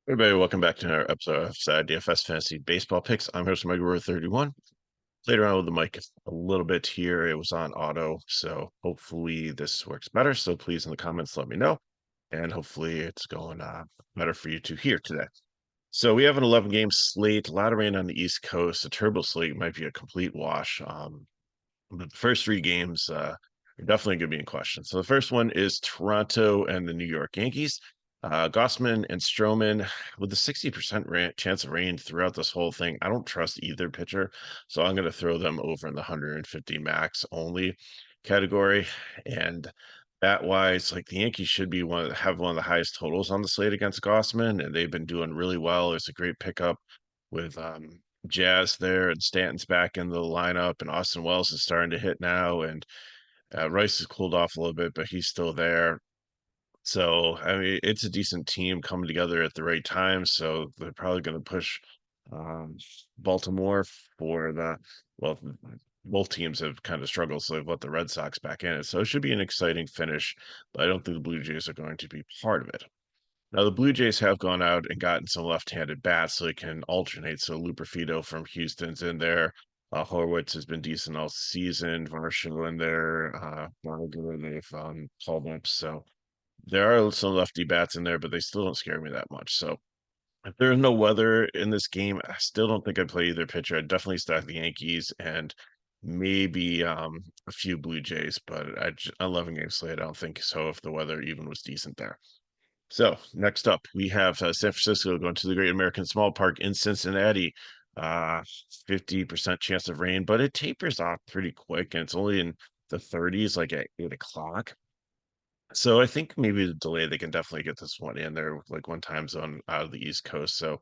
Everybody, welcome back to another episode of FSi DFS Fantasy Baseball Picks. I'm host Mike 31. Played around with the mic a little bit here. It was on auto, so hopefully this works better. So please in the comments let me know, and hopefully it's going better for you to hear today. So we have an 11 game slate, a lot of rain on the East Coast. A turbo slate might be a complete wash. But the first three games are definitely going to be in question. So the first one is Toronto and the New York Yankees. Gossman and Stroman, with the 60% chance of rain throughout this whole thing, I don't trust either pitcher. So I'm going to throw them over in the 150 max only category. And bat wise, like the Yankees should be have one of the highest totals on the slate against Gossman, and they've been doing really well. It's a great pickup with Jazz there, and Stanton's back in the lineup, and Austin Wells is starting to hit now, and Rice has cooled off a little bit, but he's still there. So I mean, it's a decent team coming together at the right time. So they're probably going to push um, Baltimore for the well. Both teams have kind of struggled, so they've let the Red Sox back in it. So it should be an exciting finish, but I don't think the Blue Jays are going to be part of it. Now, the Blue Jays have gone out and gotten some left-handed bats so they can alternate. So Luperfido from Houston's in there. Horwitz has been decent all season. Varsho in there. Gallagher they've called up. So there are some lefty bats in there, but they still don't scare me that much. So if there's no weather in this game, I still don't think I'd play either pitcher. I'd definitely stack the Yankees and maybe a few Blue Jays, but 11 game slate, I don't think so if the weather even was decent there. So next up, we have San Francisco going to the Great American Small Park in Cincinnati. 50% chance of rain, but it tapers off pretty quick, and it's only in the 30s, like at 8 o'clock. So I think maybe the delay they can definitely get this one in there, with like one time zone out of the East Coast. So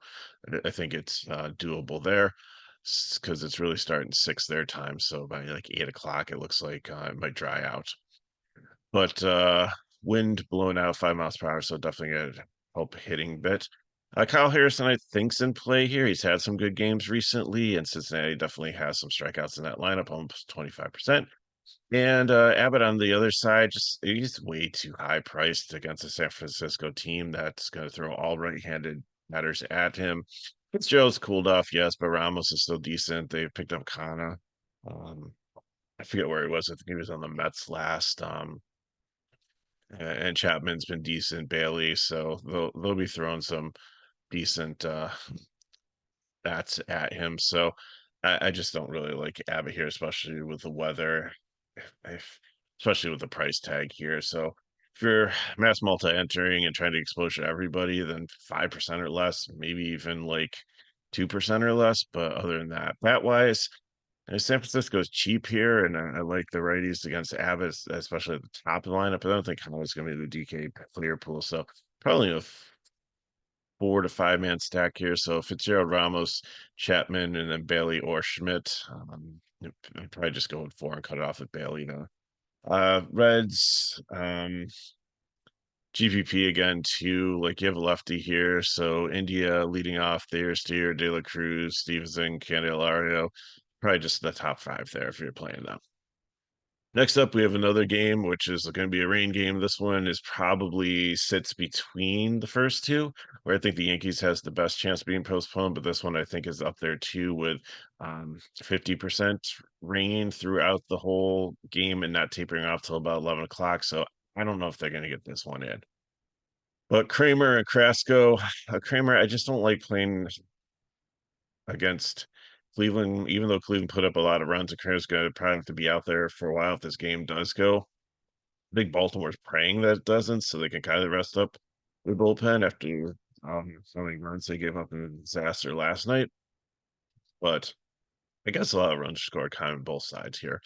I think it's doable there because it's really starting 6 their time. So by like 8 o'clock, it looks like it might dry out. But wind blowing out 5 miles per hour, so definitely gonna help hitting bit. Kyle Harrison, I think's in play here. He's had some good games recently, and Cincinnati definitely has some strikeouts in that lineup, almost 25%. And Abbott on the other side, just he's way too high priced against a San Francisco team that's going to throw all right-handed batters at him. Fitzgerald's cooled off, yes, but Ramos is still decent. They picked up Kana. Um, I forget where he was. I think he was on the Mets last. And Chapman's been decent, Bailey, so they'll be throwing some decent bats at him. So I just don't really like Abbott here, especially with the weather, especially with the price tag here. So if you're mass multi entering and trying to exposure everybody, then 5% or less, maybe even like 2% or less. But other than that, bat wise, San Francisco is cheap here, and I like the righties against Abbott, especially at the top of the lineup. But I don't think Cano's going to be the DK player pool, so probably a 4 to 5 man stack here. So Fitzgerald, Ramos, Chapman, and then Bailey or Schmidt. I'd probably just go with 4 and cut it off with Bailey. Reds, GPP again too. Like you have a lefty here, so India leading off there, Steer, De La Cruz, Stevenson, Candelario. Probably just the top 5 there if you're playing them. Next up, we have another game, which is going to be a rain game. This one is probably sits between the first two, where I think the Yankees has the best chance of being postponed, but this one I think is up there too with 50% rain throughout the whole game and not tapering off till about 11 o'clock. So I don't know if they're going to get this one in. But Kramer and Carrasco, Kramer, I just don't like playing against Cleveland, even though Cleveland put up a lot of runs. Kramer's going to probably have to be out there for a while if this game does go. I think Baltimore's praying that it doesn't, so they can kind of rest up their bullpen after so many runs they gave up in a disaster last night. But I guess a lot of runs scored kind of both sides here.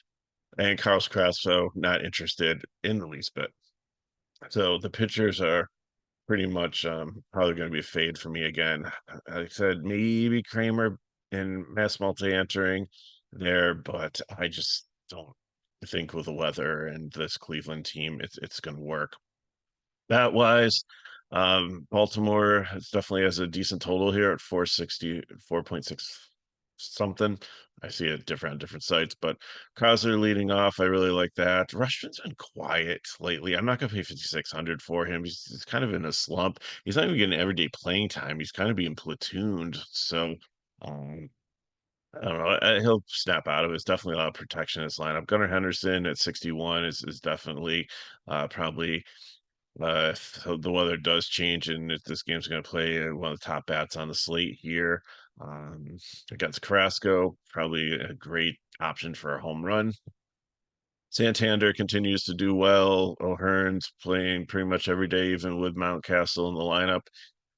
And Carlos Carrasco not interested in the least bit. So the pitchers are pretty much probably going to be a fade for me again. Like I said, maybe Kramer and Mass Multi entering there, but I just don't think with the weather and this Cleveland team, it's going to work. That wise, Baltimore definitely has a decent total here at 460, 4.6. something. I see it different on different sites, but Cosler leading off, I really like that. Rushman's been quiet lately. I'm not gonna pay 5,600 for him. He's kind of in a slump. He's not even getting everyday playing time. He's kind of being platooned. So um, I don't know. He'll snap out of it. It's definitely a lot of protection in this lineup. Gunnar Henderson at 61 is definitely probably if the weather does change and if this game's going to play one of the top bats on the slate here against Carrasco, probably a great option for a home run. Santander continues to do well. O'Hearn's playing pretty much every day, even with Mountcastle in the lineup.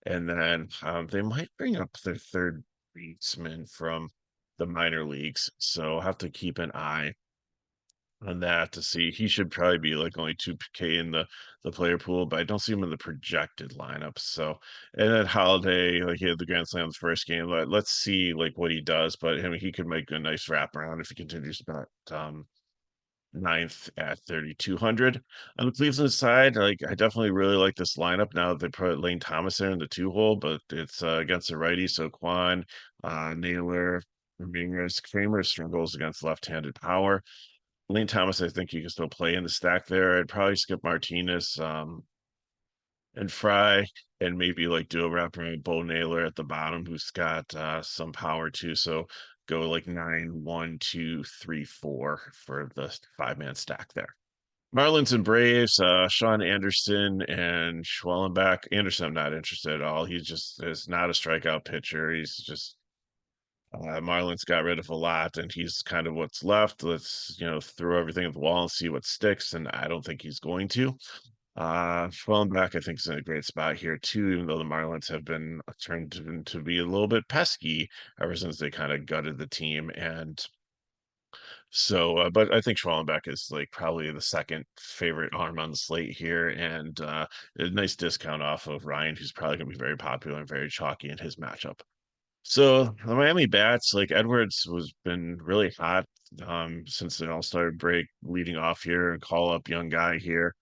And then they might bring up their third baseman from the minor leagues. So I'll have to keep an eye on that to see. He should probably be like only 2K in the player pool, but I don't see him in the projected lineup. So and then Holiday, like he had the grand slam the first game. Let's see like what he does. But I mean he could make a nice wraparound if he continues about ninth at 3,200. On the Cleveland side, like I definitely really like this lineup now that they put Lane Thomas there in the 2 hole, but it's against the righty. So Quan, Naylor, Ramirez, Kramer struggles against left-handed power. Lane Thomas, I think you can still play in the stack there. I'd probably skip Martinez and Fry and maybe like do a wraparound Bo Naylor at the bottom, who's got some power too. So go like 9, 1, 2, 3, 4 for the 5-man stack there. Marlins and Braves, Sean Anderson and Schwellenbach. Anderson, I'm not interested at all. He just is not a strikeout pitcher. He's just Marlins got rid of a lot, and he's kind of what's left. Let's throw everything at the wall and see what sticks. And I don't think he's going to. Schwellenbach, I think, is in a great spot here too. Even though the Marlins have been turned to be a little bit pesky ever since they kind of gutted the team, and so. But I think Schwellenbach is like probably the second favorite arm on the slate here, and a nice discount off of Ryan, who's probably going to be very popular and very chalky in his matchup. So the Miami bats, like Edwards was been really hot since the All-Star break leading off here and call up young guy here.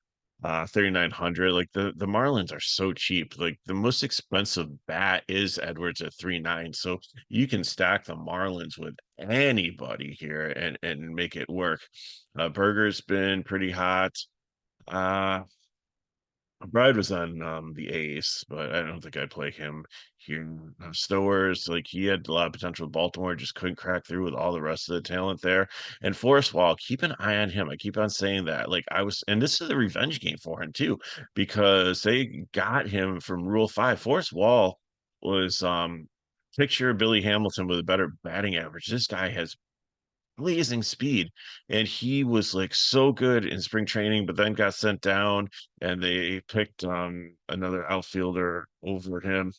3,900. Like the Marlins are so cheap. Like the most expensive bat is Edwards at 3.9. So you can stack the Marlins with anybody here and make it work. Burger's been pretty hot. Uh Bride was on the Ace, but I don't think I'd play him here. Stowers, like he had a lot of potential with Baltimore, just couldn't crack through with all the rest of the talent there. And Forrest Wall, keep an eye on him. I keep on saying that. Like I was, and this is a revenge game for him too, because they got him from Rule 5. Forrest Wall was picture Billy Hamilton with a better batting average. This guy has blazing speed, and he was like so good in spring training, but then got sent down and they picked another outfielder over him,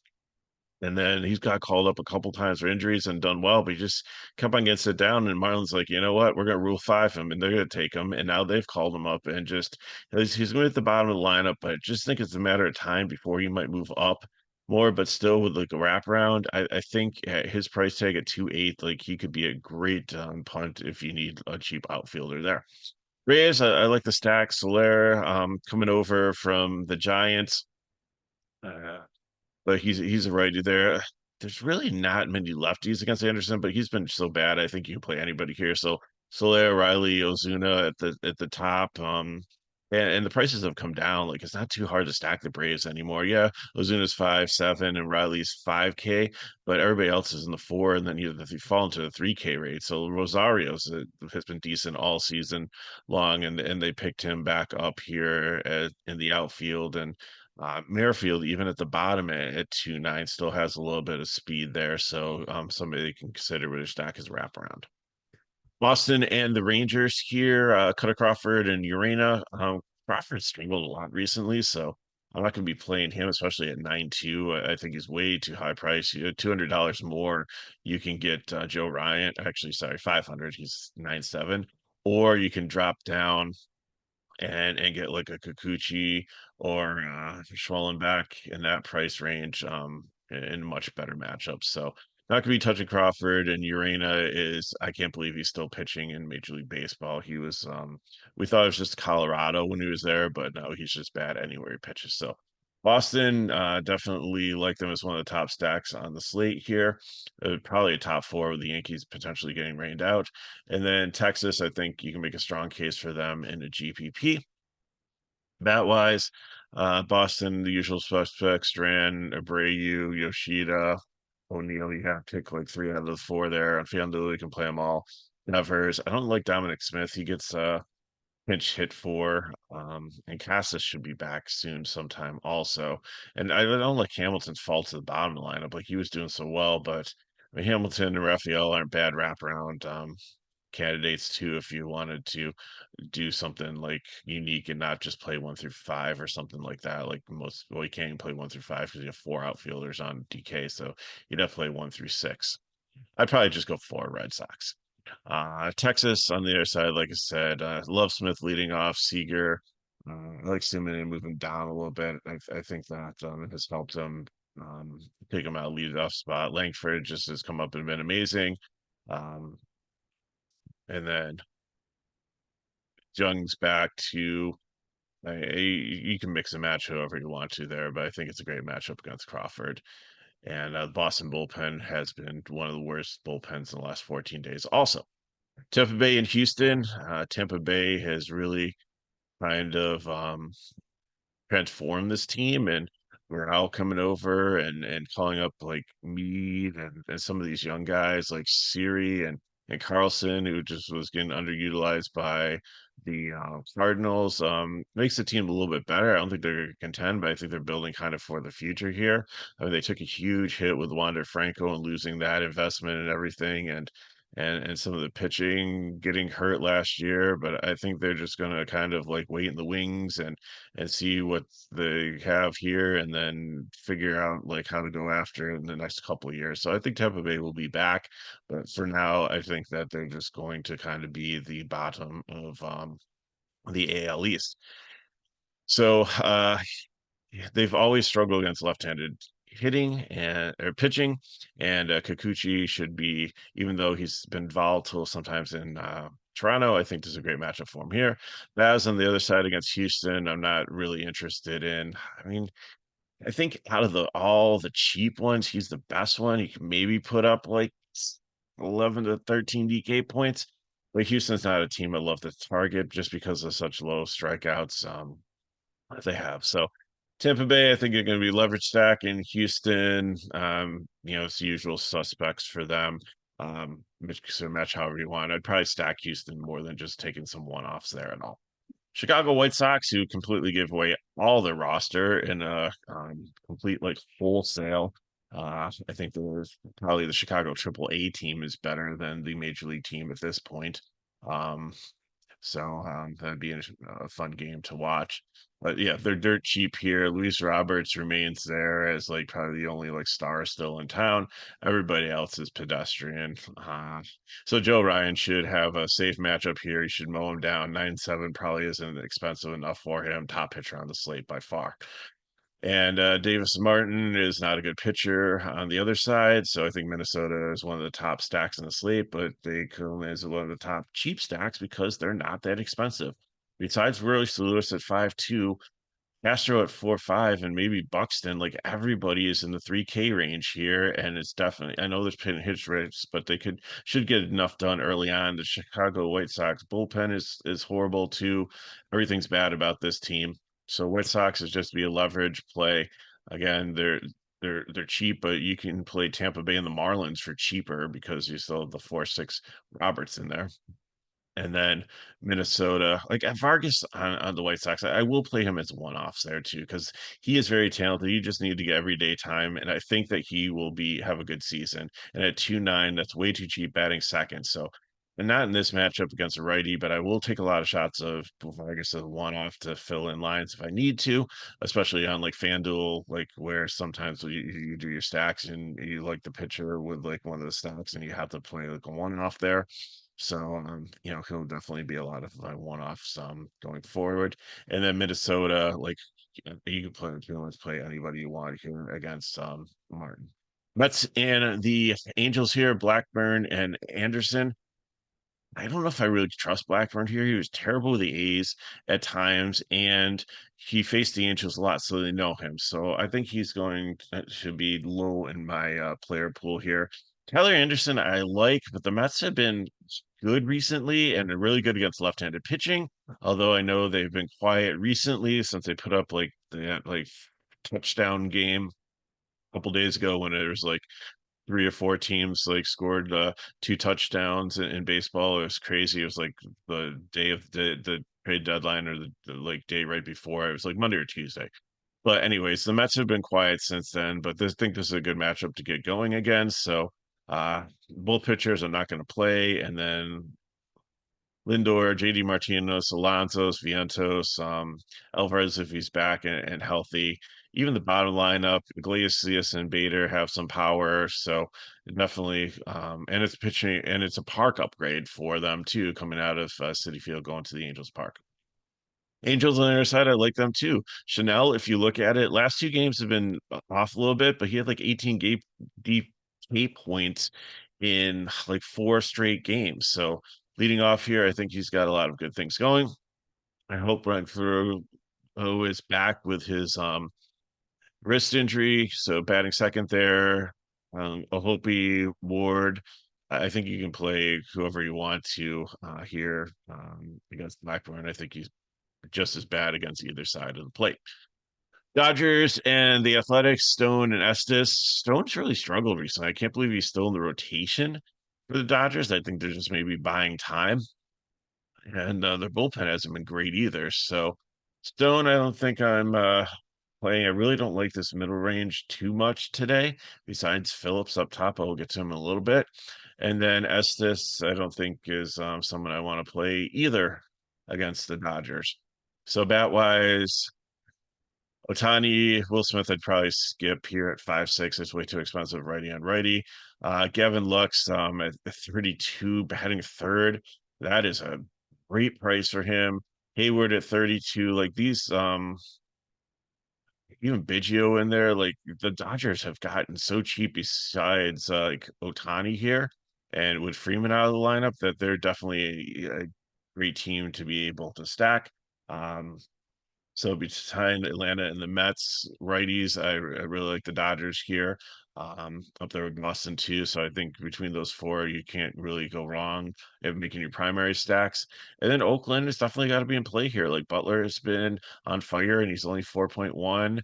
and then he's got called up a couple times for injuries and done well, but he just kept on getting sit down. And Marlon's like, you know what? We're gonna rule 5 him, and they're gonna take him. And now they've called him up, and just he's going at the bottom of the lineup. But I just think it's a matter of time before he might move up more. But still, with like a wraparound, I think at his price tag at 2.8, like he could be a great punt if you need a cheap outfielder there. Reyes, I like the stack. Soler coming over from the Giants. Uh, but he's a righty there. There's really not many lefties against Anderson, but he's been so bad. I think you can play anybody here. So Soler, Riley, Ozuna at the top. And the prices have come down. Like it's not too hard to stack the Braves anymore. Yeah, Ozuna's 5.7 and Riley's 5K, but everybody else is in the 4, and then you fall into the 3K rate. So Rosario's has been decent all season long, and they picked him back up here in the outfield. And Merrifield, even at the bottom at 2.9, still has a little bit of speed there. So somebody you can consider with a stack his wraparound. Boston and the Rangers here, Cutter Crawford and Urena. Crawford struggled a lot recently, so I'm not going to be playing him, especially at 9.2. I think he's way too high price. $200 more, you can get Joe Ryan. Actually, sorry, 500. He's 9.7. Or you can drop down and get like a Kikuchi or Schwellenbach in that price range in much better matchups. So not gonna be touching Crawford, and Urena is I can't believe he's still pitching in Major League Baseball. He was we thought it was just Colorado when he was there, but no, he's just bad anywhere he pitches. So Boston, definitely like them as one of the top stacks on the slate here. Probably a top four with the Yankees potentially getting rained out. And then Texas, I think you can make a strong case for them in a GPP. Bat wise, Boston, the usual suspects, Duran, Abreu, Yoshida, O'Neill. You have to pick like three out of the four there. On FanDuel, you can play them all. Nevers. I don't like Dominic Smith. He gets pinch hit for. And Cassis should be back soon sometime also. And I don't like Hamilton's fall to the bottom of the lineup. Like he was doing so well, but I mean, Hamilton and Raphael aren't bad wraparound candidates too if you wanted to do something like unique and not just play 1 through 5 or something like that. Like most, well, you can't even play 1 through 5 because you have four outfielders on DK, so you'd have to play 1 through 6. I'd probably just go four Red Sox. Texas on the other side, like I said, Love Smith leading off, Seager. I like Simeon and move him down a little bit. I think that has helped him take him out lead off spot. Langford just has come up and been amazing. Um, and then Jung's back to you can mix and match however you want to there, but I think it's a great matchup against Crawford. And the Boston bullpen has been one of the worst bullpens in the last 14 days. Also, Tampa Bay and Houston. Tampa Bay has really kind of transform this team, and we're all coming over and calling up like Mead and some of these young guys like Siri and Carlson, who just was getting underutilized by the Cardinals. Makes the team a little bit better. I don't think they're going to contend, but I think they're building kind of for the future here. I mean, they took a huge hit with Wander Franco and losing that investment and everything, and some of the pitching getting hurt last year. But I think they're just going to kind of like wait in the wings and see what they have here and then figure out like how to go after in the next couple of years. So I think Tampa Bay will be back, but for now, I think that they're just going to kind of be the bottom of the AL East. So they've always struggled against left-handed hitting and or pitching, and Kikuchi should be, even though he's been volatile sometimes in Toronto, I think this is a great matchup for him here. Baz on the other side against Houston, I'm not really interested in. I mean, I think out of the all the cheap ones, he's the best one. He can maybe put up like 11 to 13 DK points. But Houston's not a team I love to target just because of such low strikeouts. They have. So Tampa Bay, I think are going to be leverage stack in Houston. It's the usual suspects for them. So match however you want. I'd probably stack Houston more than just taking some one-offs there and all. Chicago White Sox, who completely gave away all their roster in a complete like wholesale. I think probably the Chicago Triple A team is better than the Major League team at this point. Um, so that'd be a fun game to watch. But yeah, they're dirt cheap here. Luis Roberts remains there as like probably the only like star still in town. Everybody else is pedestrian. So Joe Ryan should have a safe matchup here. He should mow him down. 9-7 probably isn't expensive enough for him. Top pitcher on the slate by far. And Davis Martin is not a good pitcher on the other side. So I think Minnesota is one of the top stacks in the slate, but they come as one of the top cheap stacks because they're not that expensive. Besides Royce Lewis at 5.2, Castro at 4.5, and maybe Buxton, like everybody is in the 3K range here. And it's definitely, I know there's pin hitch rates, but they should get enough done early on. The Chicago White Sox bullpen is horrible too. Everything's bad about this team. So White Sox is just be a leverage play. Again, they're cheap, but you can play Tampa Bay and the Marlins for cheaper because you still have the 4.6 Roberts in there. And then Minnesota, like at Vargas on the White Sox, I will play him as one-offs there too, because he is very talented. You just need to get everyday time. And I think that he will have a good season. And at 2.9, that's way too cheap batting second. So and not in this matchup against a righty, but I will take a lot of shots of Vargas as a one-off to fill in lines if I need to, especially on like FanDuel, like where sometimes you do your stacks and you like the pitcher with like one of the stacks and you have to play like a one-off there. So, he'll definitely be a lot of one-offs going forward. And then Minnesota, like you can pretty much play anybody you want here against Martin. Mets and the Angels here, Blackburn and Anderson. I don't know if I really trust Blackburn here. He was terrible with the A's at times, and he faced the Angels a lot, so they know him. So I think he's going should be low in my player pool here. Tyler Anderson, I like, but the Mets have been good recently and are really good against left-handed pitching. Although I know they've been quiet recently since they put up like that touchdown game a couple days ago when it was like three or four teams like scored two touchdowns in baseball. It was crazy. It was like the day of the trade deadline or the like day right before. It was like Monday or Tuesday. But anyways, the Mets have been quiet since then. But this think this is a good matchup to get going again. So both pitchers are not going to play, and then Lindor, JD Martinez, Alonso's, Vientos, Alvarez if he's back and healthy. Even the bottom lineup, Iglesias and Bader have some power, so definitely. And it's pitching, and it's a park upgrade for them too, coming out of Citi Field going to the Angels Park. Angels on the other side, I like them too. Chanel, if you look at it, last two games have been off a little bit, but he had like 18 DK points in like four straight games. So leading off here, I think he's got a lot of good things going. I hope Renfroe is back with his wrist injury, so batting second there. Ohope Ward. I think you can play whoever you want to here against Blackburn. I think he's just as bad against either side of the plate. Dodgers and the Athletics, Stone and Estes. Stone's really struggled recently. I can't believe he's still in the rotation for the Dodgers. I think they're just maybe buying time, and their bullpen hasn't been great either. So Stone, I don't think I'm playing. I really don't like this middle range too much today. Besides Phillips up top, I'll get to him in a little bit, and then Estes, I don't think is someone I want to play either against the Dodgers. So bat wise, Otani, Will Smith, I'd probably skip here at 5-6. It's way too expensive righty on righty. Gavin Lux at 32, batting third. That is a great price for him. Hayward at 32. Like these, even Biggio in there, like the Dodgers have gotten so cheap besides like Otani here and with Freeman out of the lineup that they're definitely a great team to be able to stack. So behind Atlanta and the Mets, righties, I really like the Dodgers here. Up there with Boston too. So I think between those four, you can't really go wrong in making your primary stacks. And then Oakland has definitely got to be in play here. Like Butler has been on fire and he's only 4.1.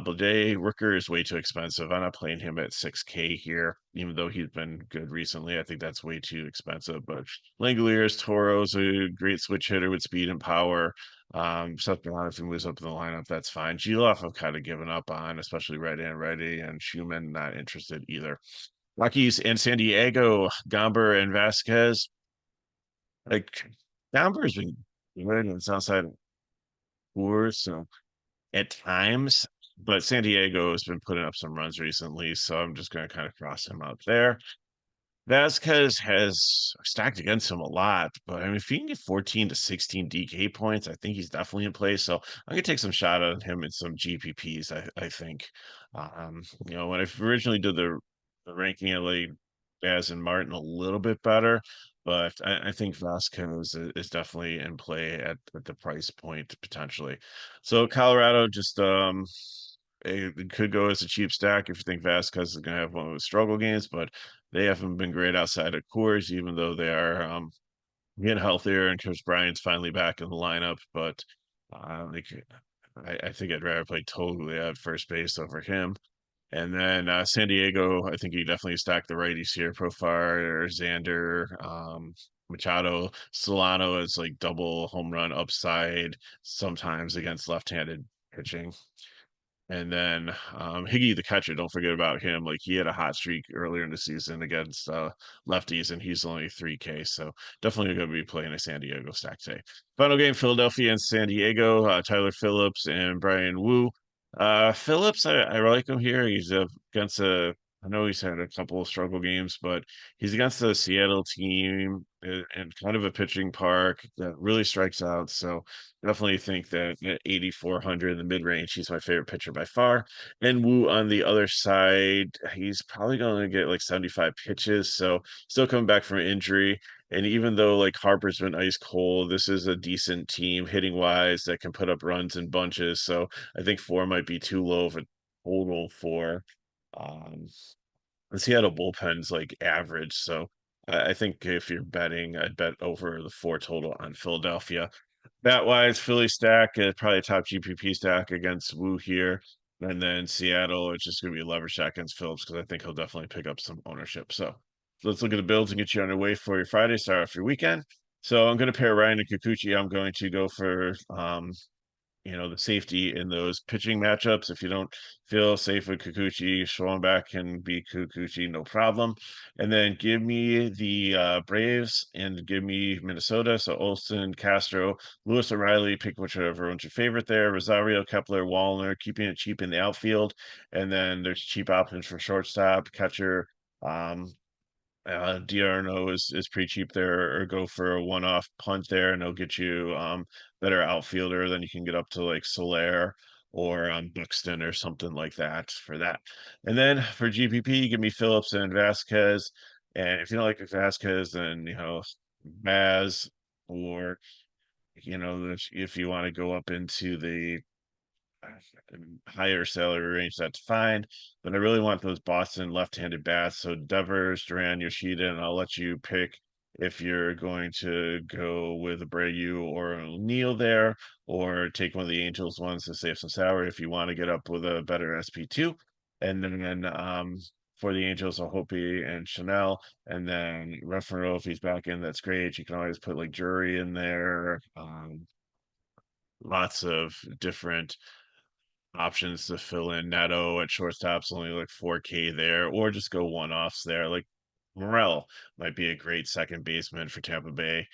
Blade Rooker is way too expensive. I'm not playing him at 6K here, even though he's been good recently. I think that's way too expensive. But Langoliers, Toro's a great switch hitter with speed and power. Seth Bernard, if he moves up in the lineup, that's fine. Geloff, I've kind of given up on, especially right and righty, and Schumann, not interested either. Rockies and San Diego, Gomber and Vasquez. Like, Gomber's been good on Southside Coors, so at times, but San Diego has been putting up some runs recently, so I'm just going to kind of cross him out there. Vasquez has stacked against him a lot, but I mean, if he can get 14 to 16 DK points, I think he's definitely in play. So I'm gonna take some shot on him in some GPPs. I think, when I originally did the ranking, I laid Baz and Martin a little bit better, but I think Vasquez is definitely in play at the price point potentially. So Colorado just it could go as a cheap stack if you think Vasquez is going to have one of those struggle games, but they haven't been great outside of Coors, even though they are getting healthier and Chris Bryant's finally back in the lineup. But like, I think I'd rather play Toglia at first base over him. And then San Diego, I think you definitely stack the righties here. Profar, Xander, Machado, Solano is like double home run upside sometimes against left-handed pitching. And then Higgy the catcher, don't forget about him. Like he had a hot streak earlier in the season against lefties, and he's only 3K. So definitely going to be playing a San Diego stack today. Final game, Philadelphia and San Diego. Tyler Phillips and Brian Wu. Phillips, I like him here. He's against a I know he's had a couple of struggle games, but he's against the Seattle team and kind of a pitching park that really strikes out. So definitely think that at 8,400 in the mid range, he's my favorite pitcher by far. And Wu on the other side, he's probably going to get like 75 pitches. So still coming back from injury. And even though like Harper's been ice cold, this is a decent team hitting wise that can put up runs in bunches. So I think 4 might be too low of a total for um the Seattle bullpen's like average. So I think if you're betting, I'd bet over the 4 total on Philadelphia. That wise, Philly stack is probably a top GPP stack against Wu here. And then Seattle, it's just going to be a leverage stack against Phillips because I think he'll definitely pick up some ownership. So let's look at the builds and get you on your way for your Friday, start off your weekend. So I'm going to pair Ryan and Kikuchi. I'm going to go for the safety in those pitching matchups. If you don't feel safe with Kikuchi, Schwallenbach can be Kikuchi, no problem. And then give me the Braves and give me Minnesota. So Olson, Castro, Lewis O'Reilly, pick whichever one's your favorite there. Rosario, Kepler, Wallner, keeping it cheap in the outfield. And then there's cheap options for shortstop, catcher. Diarno is pretty cheap there, or go for a one-off punt there, and it'll get you better outfielder. Then you can get up to like Soler or Buxton or something like that for that. And then for GPP, give me Phillips and Vasquez. And if you don't like Vasquez, then Baz, or if you want to go up into the higher salary range, that's fine. But I really want those Boston left-handed bats. So Devers, Duran, Yoshida, and I'll let you pick if you're going to go with Abreu or O'Neill there, or take one of the Angels ones to save some salary if you want to get up with a better SP2. And then for the Angels, I'll Hopi and Chanel. And then Refero, if he's back in, that's great. You can always put like Jury in there. Lots of different options to fill in. Neto at shortstop's only like 4K there, or just go one-offs there. Like Morel might be a great second baseman for Tampa Bay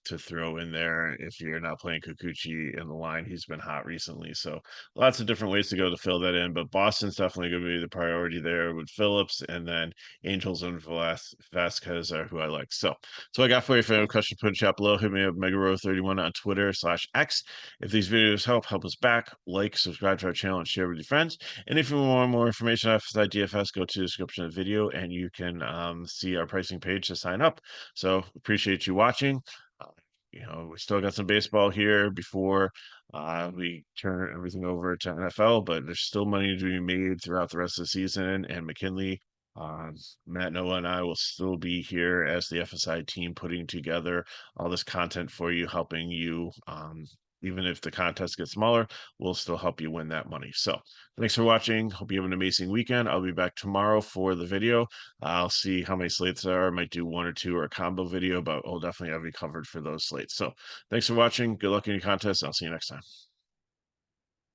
to throw in there if you're not playing Kikuchi in the line. He's been hot recently. So lots of different ways to go to fill that in. But Boston's definitely going to be the priority there with Phillips, and then Angels and Vasquez are who I like. So I got for you. If you have a question, put in chat below. Hit me up Megaro31 on Twitter/X. If these videos help us back, like, subscribe to our channel, and share with your friends. And if you want more information on FSi DFS, go to the description of the video and you can see our pricing page to sign up. So appreciate you watching. Uh, we still got some baseball here before we turn everything over to NFL, but there's still money to be made throughout the rest of the season. And McKinley, uh, Matt, Noah, and I will still be here as the FSI team putting together all this content for you, helping you. Even if the contest gets smaller, we'll still help you win that money. So thanks for watching. Hope you have an amazing weekend. I'll be back tomorrow for the video. I'll see how many slates there are. I might do 1 or 2 or a combo video, but I'll definitely have you covered for those slates. So thanks for watching. Good luck in your contest. I'll see you next time.